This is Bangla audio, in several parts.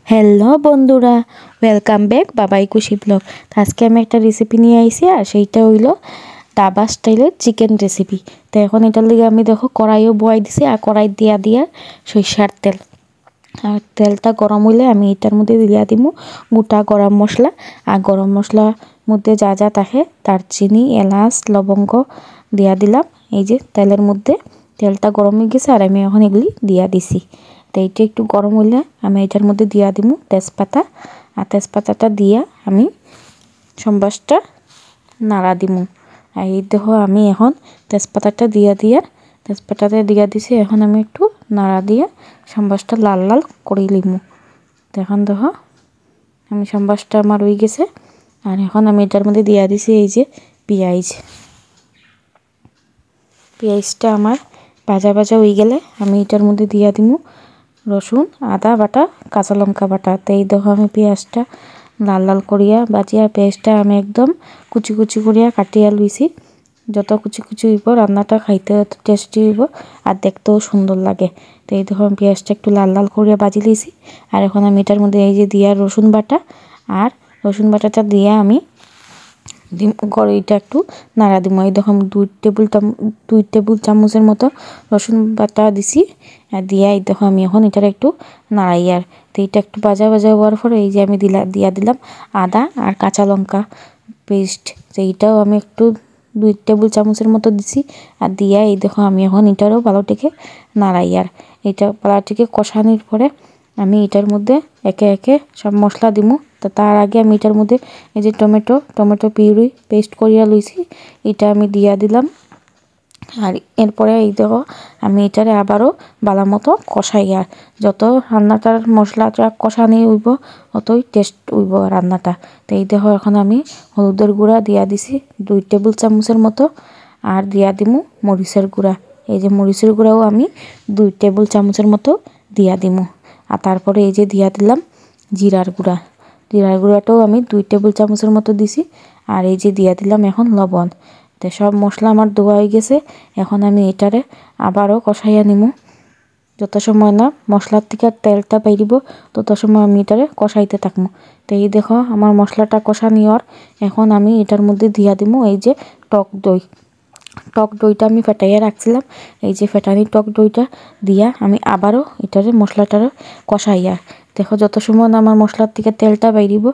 হ্যালো বন্ধুরা, ওয়েলকাম ব্যাক বাবাই খুশি ব্লগ। আজকে আমি একটা রেসিপি নিয়ে আইছি, আর সেইটা হইলো ধাবা স্টাইলের চিকেন রেসিপি। তো এখন এটার লিগে আমি দেখো কড়াইও বয়াই দিছি, আর কড়াই দিয়া সরিষার তেল, আর তেলটা গরম হইলে আমি এটার মধ্যে দিয়া দিব গোটা গরম মশলা। আর গরম মশলার মধ্যে যা যা থাকে দারচিনি, এলাচ, লবঙ্গ দিয়া দিলাম। এই যে তেলের মধ্যে তেলটা গরম হয়ে গেছে, আর আমি এখন এগুলি দিয়া দিছি। তো এইটা একটু গরম হইলে আমি এটার মধ্যে দিয়া দিব তেজপাতা, আর তেজপাতাটা দিয়া আমি সম্বাসটা নাড়া দিমু। আর এই দেখো আমি এখন তেজপাতাটা তেজপাতাটা দিয়া দিছি। এখন আমি একটু নাড়া দিয়ে সম্বাসটা লাল লাল করে লিমু। তো এখন দেখো আমি সম্বাসটা আমার হয়ে গেছে, আর এখন আমি এটার মধ্যে দিয়া দিছি এই যে পেঁয়াজটা আমার ভাজা ভাজা হয়ে গেলে আমি এটার মধ্যে দিয়া দিমু রসুন, আদা বাটা, কাঁচা লঙ্কা বাটা। তো এই দেখো আমি পেঁয়াজটা লাল লাল করিয়া বাজিয়া পেঁয়াজটা আমি একদম কুচি কুচি করিয়া কাটিয়া লইছি। যত কুচি কুচি হইব রান্নাটা খাইতে টেস্টি হইব, আর দেখতেও সুন্দর লাগে। তো এই দেখো আমি পেঁয়াজটা একটু লাল লাল করিয়া বাজি লইছি। আর এখন আমি এটার মধ্যে এই যে দিয়া রসুন বাটাটা দিয়া আমি এটা একটু নাড়া দিব। এই দেখো দুই টেবিল চামচের মতো রসুন বাটা দিছি, আর দিয়া এই দেখো আমি এখন এটার একটু নাড়াই। আর তো এটা একটু ভাজা ভাজা হওয়ার পরে এই যে আমি দিয়া দিলাম আদা আর কাঁচা লঙ্কা পেস্ট। তো এইটাও আমি একটু 2 টেবিল চামচের মতো দিছি, আর দিয়া এই দেখো আমি এখন এটারও ভালোটিকে নাড়াই। আর এটা ভালোটিকে কষানোর পরে আমি এটার মধ্যে একে একে সব মশলা দিমু। তো তার আগে আমি এটার মধ্যে এই যে টমেটো পিউরি পেস্ট করিয়া লইছি, এটা আমি দিয়া দিলাম। আর এরপরে এই দেখো আমি এটারে আবারও ভালো মতো কষাই। আর যত রান্নাটার মশলাটা কষানি হইব অতই টেস্ট হইব রান্নাটা। তো এই দেখো এখন আমি হলুদের গুঁড়া দিয়া দিছি 2 টেবিল চামচের মতো, আর দিয়া দিমু মরিচের গুঁড়া। এই যে মরিচের গুঁড়াও আমি 2 টেবিল চামচের মতো দিয়া দিমু। আর তারপরে এই যে দিয়া দিলাম জিরার গুঁড়াটাও আমি 2 টেবিল চামচের মতো দিছি। আর এই যে দিয়া দিলাম এখন লবণ। তো সব মশলা আমার দেওয়া হয়ে গেছে। এখন আমি এটারে আবারও কষাইয়া নিমু। যত সময় না মশলার থেকে তেলটা বাইরিব তত সময় আমি এটারে কষাইতে থাকবো। তো এই দেখো আমার মশলাটা কষা নেওয়ার এখন আমি এটার মধ্যে দিয়া দিমু এই যে টক দইটা আমি ফেটাইয়া রাখছিলাম। এই যে ফেটানি টক দইটা দিয়া আমি আবারও এটারে মশলাটারে কষাইয়া দেখো যত সময় না আমার মশলার থেকে তেলটা বাইরিব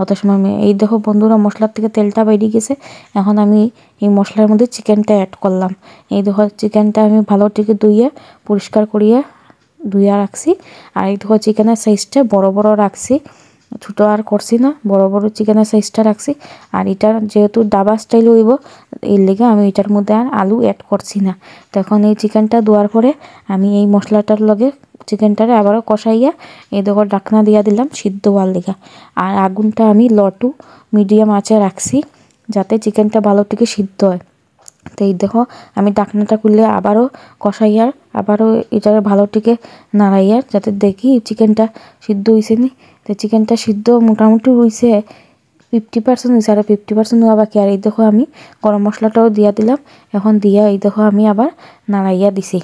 অত সময় আমি এই দেখো বন্ধুরা মশলার থেকে তেলটা বাইরে গেছে। এখন আমি এই মশলার মধ্যে চিকেনটা অ্যাড করলাম। এই দেখো চিকেনটা আমি ভালো থেকে পরিষ্কার করিয়া ধুইয়া রাখছি। আর এই দেখো চিকেনের সাইজটা বড় বড় রাখছি, ছোটো আর করছি না, বড় বড় চিকেনের সাইজটা রাখছি। আর এটার যেহেতু দাবা স্টাইল হইব এর লেগে আমি এটার মধ্যে আর আলু অ্যাড করছি না। তখন এই চিকেনটা ধোয়ার পরে আমি এই মশলাটার লগে চিকেনটারে আবারও কষাইয়া এই দেখো ঢাকনা দিয়া দিলাম সিদ্ধ হওয়ার লেগা। আর আগুনটা আমি লো টু মিডিয়াম আঁচে রাখছি যাতে চিকেনটা ভালো থেকে সিদ্ধ হয়। তো এই দেখো আমি ঢাকনাটা খুললে আবারও কষাইয়ার আবারও এটারে ভালো থেকে নাড়াইয়ার যাতে দেখি চিকেনটা সিদ্ধ হয়েছে নি। তো চিকেনটা সিদ্ধ মোটামুটি হয়েছে 50% হয়েছে, আর 50% হওয়া বাকি। আর এই দেখো আমি গরম মশলাটাও দিয়া দিলাম। এখন দিয়া এই দেখো আমি আবার নাড়াইয়া দিছি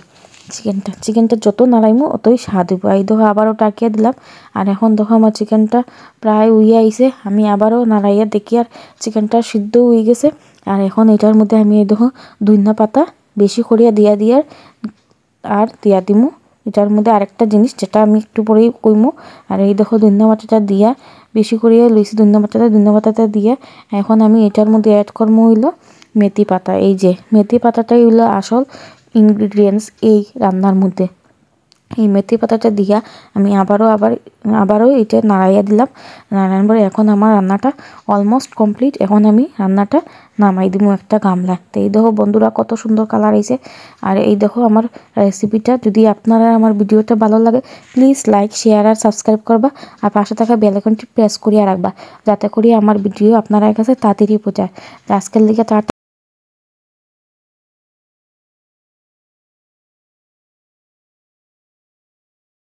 চিকেনটা যত নাড়াইমো অতই স্বাদ হইব। এই দেখো আবারও টাকিয়া দিলাম। আর এখন দেখো আমার চিকেনটা প্রায় উইয়া আইছে, আমি আবারও নাড়াইয়া দেখি আর চিকেনটা সিদ্ধ হয়ে গেছে। আর এখন এটার মধ্যে আমি এই দেখো ধনিয়া পাতা বেশি করিয়া দিয়া দিমু। এটার মধ্যে আরেকটা জিনিস যেটা আমি একটু পরেই কইমু। আর এই দেখো ধনিয়া পাতাটা দিয়া বেশি করিয়া লইছি ধনিয়া পাতাটা দিয়া এখন আমি এটার মধ্যে অ্যাড করবো হইলো মেথি পাতা। এই যে মেথি পাতাটাই হইলো আসল ইনগ্রিডিয়েন্টস এই রান্নার মধ্যে। এই মেথি পাতাটা দিয়া আমি আবারও এটা নাড়াইয়া দিলাম। নাড়ানোর পরে এখন আমার রান্নাটা অলমোস্ট কমপ্লিট। এখন আমি রান্নাটা নামাই দিব একটা গামলা। তো এই দেখো বন্ধুরা কত সুন্দর কালার হয়েছে। আর এই দেখো আমার রেসিপিটা যদি আপনারা আমার ভিডিওটা ভালো লাগে প্লিজ লাইক শেয়ার আর সাবস্ক্রাইব করবা, আর পাশে থাকা বেল আইকনটি প্রেস করিয়া রাখবা যাতে করে আমার ভিডিও আপনার কাছে তাড়াতাড়ি পৌঁছায়। আজকের লিগে টাটা।